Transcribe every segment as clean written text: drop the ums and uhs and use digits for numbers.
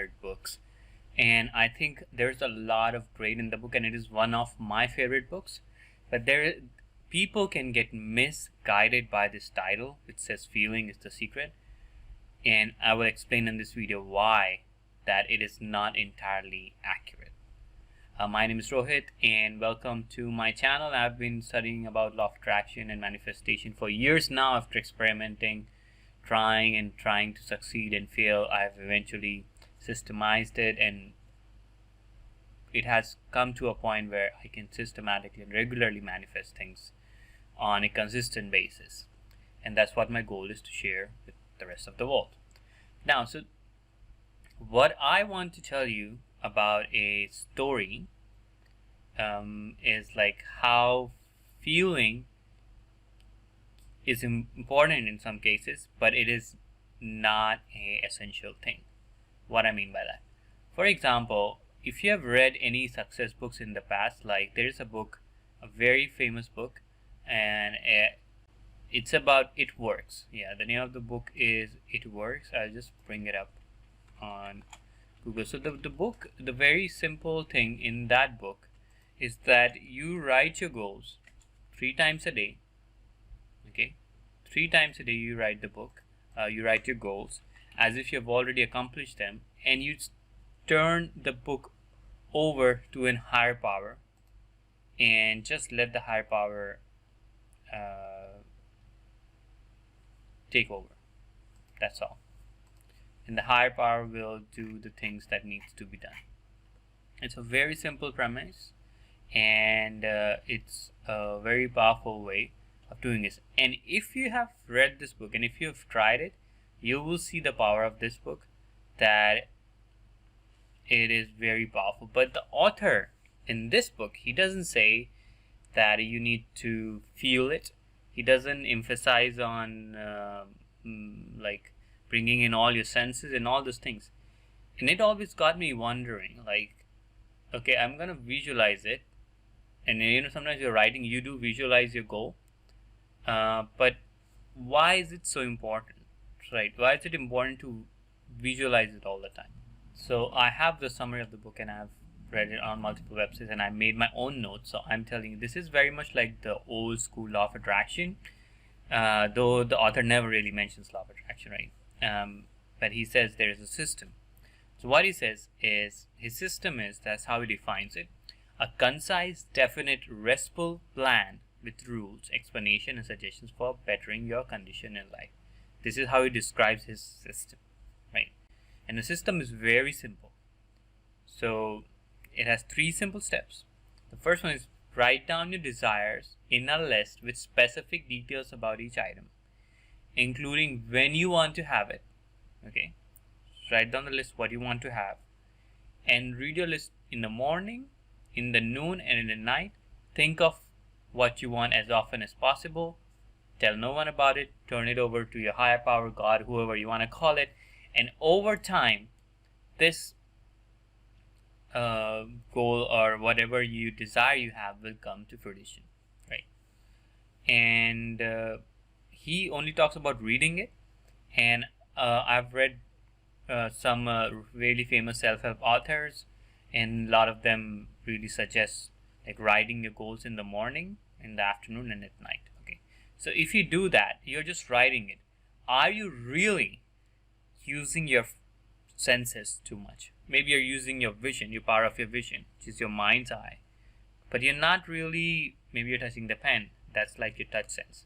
Goddard books. And I think there's a lot of great in the book, and it is one of my favorite books. But people can get misguided by this title, which says feeling is the secret. And I will explain in this video why that it is not entirely accurate. My name is Rohit, and welcome to my channel. I've been studying about law of attraction and manifestation for years now. After experimenting, trying to succeed and fail, I've eventually systemized it, and it has come to a point where I can systematically and regularly manifest things on a consistent basis. And that's what my goal is to share with the rest of the world. Now, so what I want to tell you about a story is like how feeling is important in some cases, but it is not an essential thing. What I mean by that, for example, if you have read any success books in the past, like there's a book, a very famous book, and it's about It Works. Yeah, the name of the book is It Works. I'll just bring it up on Google. So the book, the very simple thing in that book is that you write your goals 3 times a day. Okay, 3 times a day you write the book. You write your goals as if you've already accomplished them, and you turn the book over to a higher power and just let the higher power take over. That's all. And the higher power will do the things that needs to be done. It's a very simple premise, and it's a very powerful way of doing this. And if you have read this book and if you have tried it, you will see the power of this book, that it is very powerful. But the author in this book, he doesn't say that you need to feel it. He doesn't emphasize on like bringing in all your senses and all those things. And it always got me wondering, like, okay, I'm gonna visualize it, and sometimes you're writing, you do visualize your goal, but why is it so important, right? Why is it important to visualize it all the time? So I have the summary of the book, and I've read it on multiple websites, and I made my own notes. So I'm telling you, this is very much like the old school law of attraction, though the author never really mentions law of attraction, right? But he says there is a system. So what he says is, his system is, that's how he defines it, a concise, definite, restful plan with rules, explanation, and suggestions for bettering your condition in life. This is how he describes his system, right? And the system is very simple. So it has 3 simple steps. The first one is, write down your desires in a list with specific details about each item, including when you want to have it. Okay, write down the list what you want to have, and read your list in the morning, in the noon, and in the night. Think of what you want as often as possible. Tell no one about it. Turn it over to your higher power, God, whoever you want to call it. And over time, this goal or whatever you desire you have will come to fruition, right? And he only talks about reading it. And I've read some really famous self-help authors, and a lot of them really suggest like writing your goals in the morning, in the afternoon, and at night. Okay, so if you do that, you're just writing it. Are you really using your senses too much? Maybe you're using your vision, your power of your vision, which is your mind's eye, but you're not really, maybe you're touching the pen, that's like your touch sense.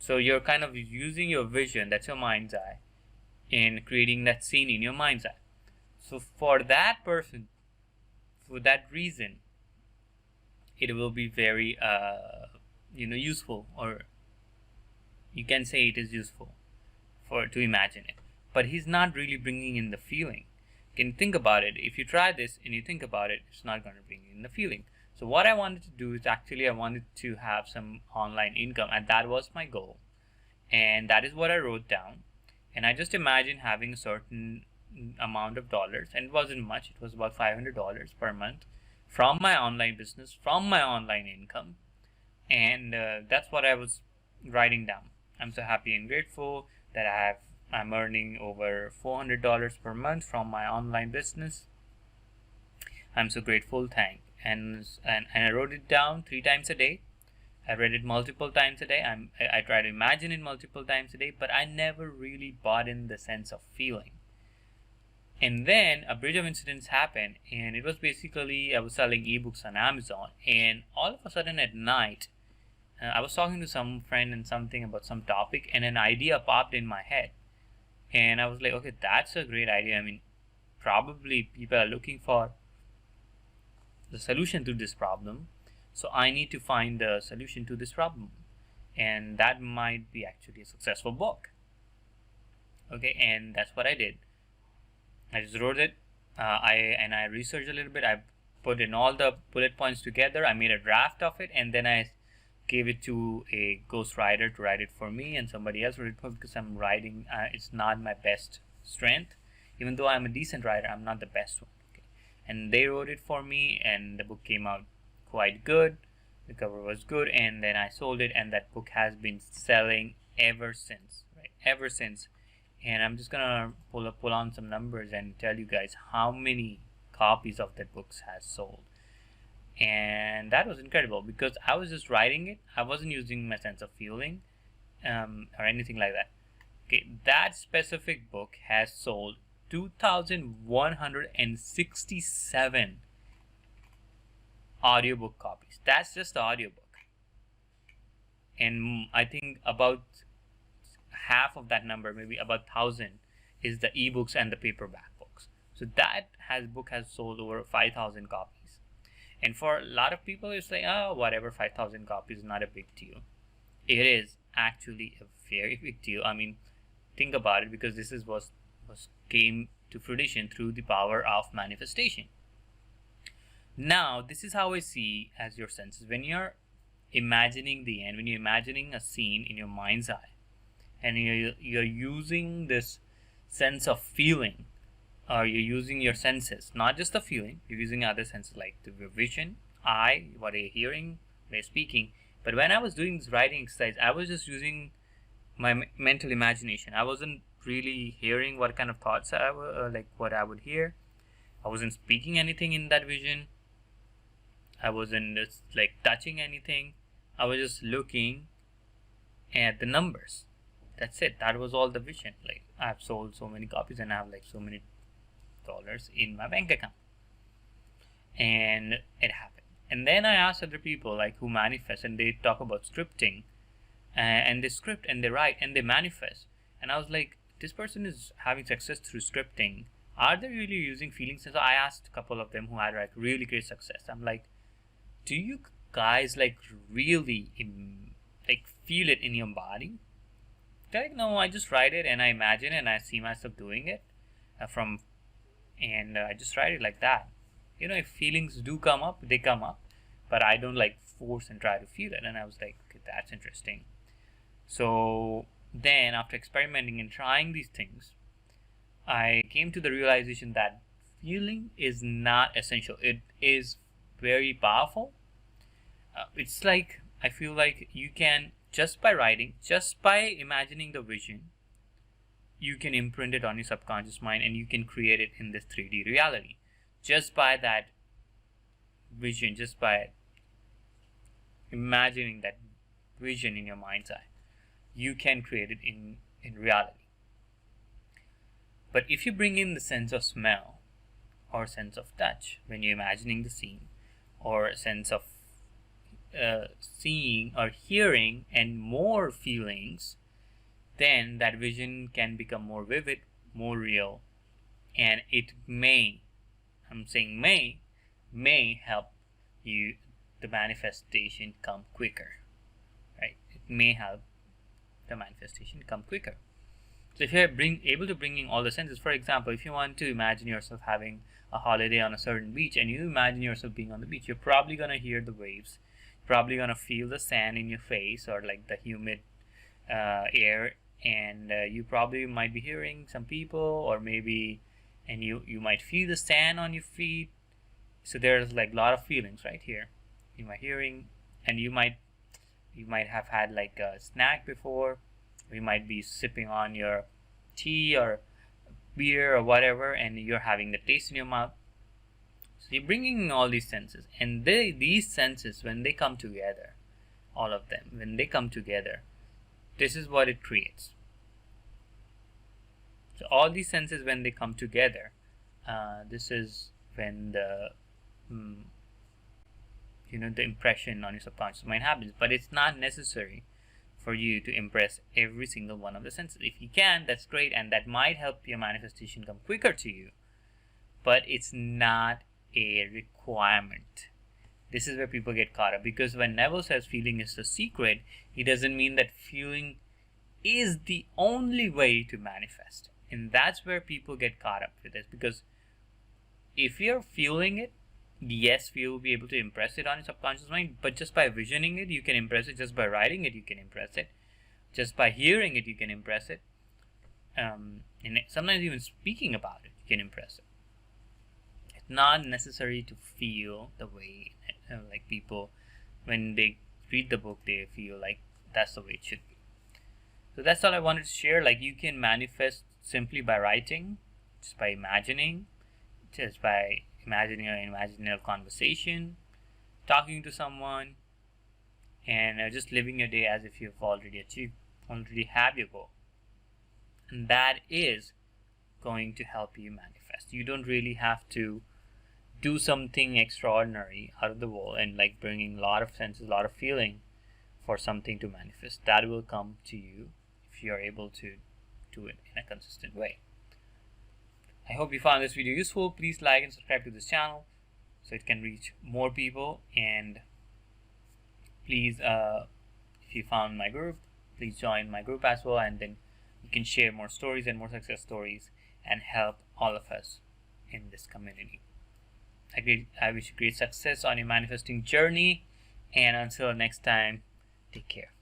So you're kind of using your vision, that's your mind's eye, in creating that scene in your mind's eye. So for that person, for that reason, it will be very useful, or you can say it is useful to imagine it. But he's not really bringing in the feeling. You can think about it. If you try this and you think about it, it's not going to bring in the feeling. So what I wanted to do is, actually I wanted to have some online income, and that was my goal. And that is what I wrote down. And I just imagined having a certain amount of dollars, and it wasn't much. It was about $500 per month from my online business, from my online income. And that's what I was writing down. I'm so happy and grateful that I have I'm earning over $400 per month from my online business. I'm so grateful, thank. And I wrote it down 3 times a day. I read it multiple times a day. I try to imagine it multiple times a day, but I never really bought in the sense of feeling. And then a bridge of incidents happened, and it was basically I was selling ebooks on Amazon, and all of a sudden at night, I was talking to some friend and something about some topic, and an idea popped in my head, and I was like, okay, that's a great idea. I mean, probably people are looking for the solution to this problem, so I need to find the solution to this problem, and that might be actually a successful book. Okay, and that's what I did. I just wrote it. I researched a little bit. I put in all the bullet points together. I made a draft of it, and then I gave it to a ghostwriter to write it for me, and somebody else wrote it for me because I'm writing. It's not my best strength, even though I'm a decent writer. I'm not the best one. Okay? And they wrote it for me, and the book came out quite good. The cover was good, and then I sold it, and that book has been selling ever since. Right, ever since. And I'm just gonna pull on some numbers and tell you guys how many copies of that book has sold. And that was incredible because I was just writing it. I wasn't using my sense of feeling or anything like that. Okay, that specific book has sold 2,167 audiobook copies. That's just the audiobook. And I think about half of that number, maybe about 1,000, is the ebooks and the paperback books. So that book has sold over 5,000 copies. And for a lot of people, it's like, oh, whatever, 5,000 copies is not a big deal. It is actually a very big deal. I mean, think about it, because this is what came to fruition through the power of manifestation. Now, this is how I see as your senses. When you're imagining the end, when you're imagining a scene in your mind's eye, and you're using this sense of feeling, or you're using your senses, not just the feeling, you're using other senses like the vision, eye, what you're hearing, what you're speaking. But when I was doing this writing exercise, I was just using my mental imagination. I wasn't really hearing what kind of thoughts what I would hear. I wasn't speaking anything in that vision. I wasn't just touching anything. I was just looking at the numbers. That's it. That was all the vision. I've sold so many copies and I have so many dollars in my bank account. And it happened. And then I asked other people who manifest, and they talk about scripting, and they script and they write and they manifest. And I was like, this person is having success through scripting. Are they really using feelings? And so I asked a couple of them who had really great success. I'm like, do you guys really feel it in your body? They're like, no, I just write it and I imagine and I see myself doing it and I just write it like that. If feelings do come up, they come up, but I don't force and try to feel it. And I was like, okay, that's interesting. So then after experimenting and trying these things, I came to the realization that feeling is not essential. It is very powerful. It's I feel like you can, just by writing, just by imagining the vision, you can imprint it on your subconscious mind and you can create it in this 3D reality. Just by that vision, just by imagining that vision in your mind's eye, you can create it in reality. But if you bring in the sense of smell or sense of touch when you're imagining the scene, or a sense of seeing or hearing and more feelings, then that vision can become more vivid, more real, and it may, I'm saying may help you, the manifestation come quicker, right? It may help the manifestation come quicker. So if you're able to bring in all the senses, for example, if you want to imagine yourself having a holiday on a certain beach and you imagine yourself being on the beach, you're probably going to hear the waves, probably going to feel the sand in your face or the humid air, and you probably might be hearing some people, or maybe, and you might feel the sand on your feet. So there's a lot of feelings right here. You might hearing, and you might have had a snack before. You might be sipping on your tea or beer or whatever, and you're having the taste in your mouth. So you're bringing in all these senses, and these senses, when they come together, all of them, when they come together, this is what it creates. So all these senses, when they come together, this is when the the impression on your subconscious mind happens. But it's not necessary for you to impress every single one of the senses. If you can, that's great, and that might help your manifestation come quicker to you, but it's not a requirement. This is where people get caught up, because when Neville says feeling is the secret, he doesn't mean that feeling is the only way to manifest. And that's where people get caught up with this, because if you're feeling it, yes, we will be able to impress it on your subconscious mind, but just by visioning it, you can impress it. Just by writing it, you can impress it. Just by hearing it, you can impress it. And sometimes even speaking about it, you can impress it. It's not necessary to feel the way, like people, when they read the book, they feel like that's the way it should be. So that's all I wanted to share. Like, you can manifest simply by writing, just by imagining, just by imagining an imaginary conversation, talking to someone, and just living your day as if you've already have your goal. And that is going to help you manifest. You don't really have to do something extraordinary out of the world and like bringing a lot of senses, a lot of feeling for something to manifest. That will come to you if you're able to do it in a consistent way. I hope you found this video useful. Please like and subscribe to this channel so it can reach more people. And please, if you found my group, please join my group as well, and then you can share more stories and more success stories and help all of us in this community. I wish you great success on your manifesting journey, and until next time, take care.